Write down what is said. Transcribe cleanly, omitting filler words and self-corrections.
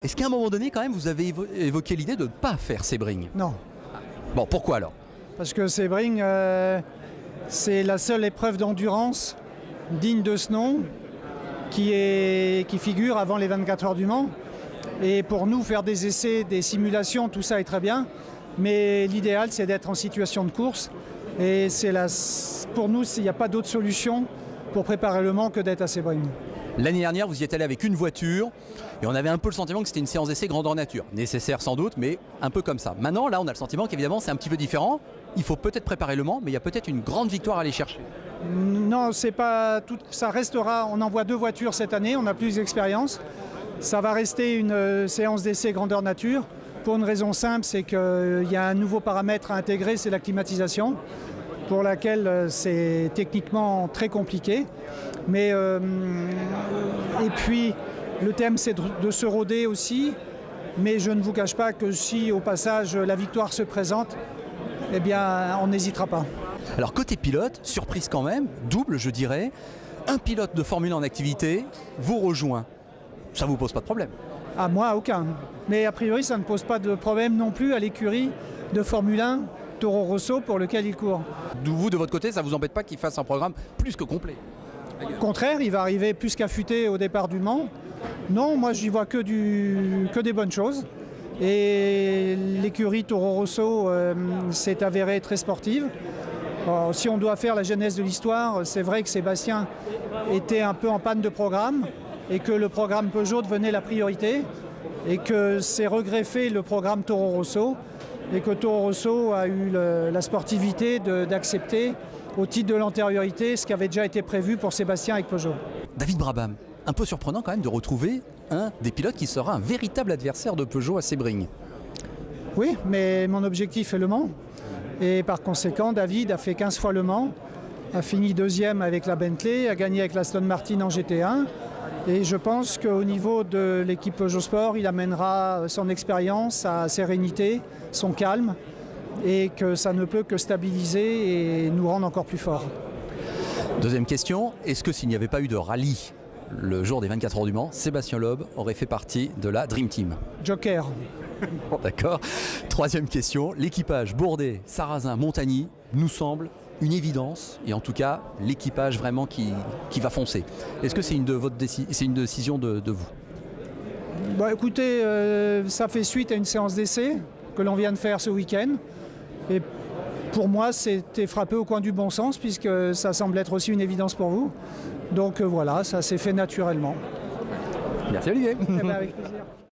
Est-ce qu'à un moment donné, quand même, vous avez évoqué l'idée de ne pas faire Sebring? Non, Bon, pourquoi alors? parce que Sebring, c'est la seule épreuve d'endurance digne de ce nom qui figure avant les 24 heures du Mans. Et pour nous, faire des essais, des simulations, tout ça est très bien. Mais l'idéal, c'est d'être en situation de course. Et pour nous, il n'y a pas d'autre solution pour préparer le Mans que d'être à Sebring. L'année dernière, vous y êtes allé avec une voiture et on avait un peu le sentiment que c'était une séance d'essai grandeur nature. Nécessaire sans doute, mais un peu comme ça. Maintenant, là, on a le sentiment qu'évidemment, c'est un petit peu différent. Il faut peut-être préparer le Mans, mais il y a peut-être une grande victoire à aller chercher. Non, c'est pas tout, ça restera. On envoie 2 voitures cette année, on a plus d'expérience. Ça va rester une séance d'essai grandeur nature. Pour une raison simple, c'est qu'il y a un nouveau paramètre à intégrer, c'est la climatisation, pour laquelle c'est techniquement très compliqué. Mais et puis le thème, c'est de se roder aussi. Mais je ne vous cache pas que si au passage la victoire se présente, eh bien on n'hésitera pas. Alors côté pilote, surprise quand même, double je dirais, un pilote de Formule 1 en activité vous rejoint. Ça ne vous pose pas de problème? À moi, aucun. Mais a priori, ça ne pose pas de problème non plus à l'écurie de Formule 1 Toro Rosso pour lequel il court. Vous, de votre côté, ça ne vous embête pas qu'il fasse un programme plus que complet? Au contraire, il va arriver plus qu'affûté au départ du Mans. Non, moi, j'y vois que des bonnes choses. Et l'écurie Toro Rosso s'est avérée très sportive. Alors, si on doit faire la genèse de l'histoire, c'est vrai que Sébastien était un peu en panne de programme et que le programme Peugeot devenait la priorité et que c'est regreffé le programme Toro Rosso et que Toro Rosso a eu la sportivité d'accepter au titre de l'antériorité ce qui avait déjà été prévu pour Sébastien avec Peugeot. David Brabham, un peu surprenant quand même de retrouver un des pilotes qui sera un véritable adversaire de Peugeot à Sebring. Oui, mais mon objectif est le Mans. Et par conséquent, David a fait 15 fois le Mans, a fini 2e avec la Bentley, a gagné avec l'Aston Martin en GT1. Et je pense qu'au niveau de l'équipe Peugeot Sport, il amènera son expérience, sa sérénité, son calme, et que ça ne peut que stabiliser et nous rendre encore plus forts. Deuxième question, est-ce que s'il n'y avait pas eu de rallye le jour des 24 heures du Mans, Sébastien Loeb aurait fait partie de la Dream Team? Joker. Bon, d'accord. Troisième question, l'équipage Bourdais, Sarrazin, Montagny nous semble une évidence, et en tout cas l'équipage vraiment qui va foncer. Est-ce que c'est une décision de vous? Bah, écoutez, ça fait suite à une séance d'essai que l'on vient de faire ce week-end. Et pour moi, c'était frappé au coin du bon sens, puisque ça semble être aussi une évidence pour vous. Donc voilà, ça s'est fait naturellement. Merci Olivier. Eh ben, avec plaisir.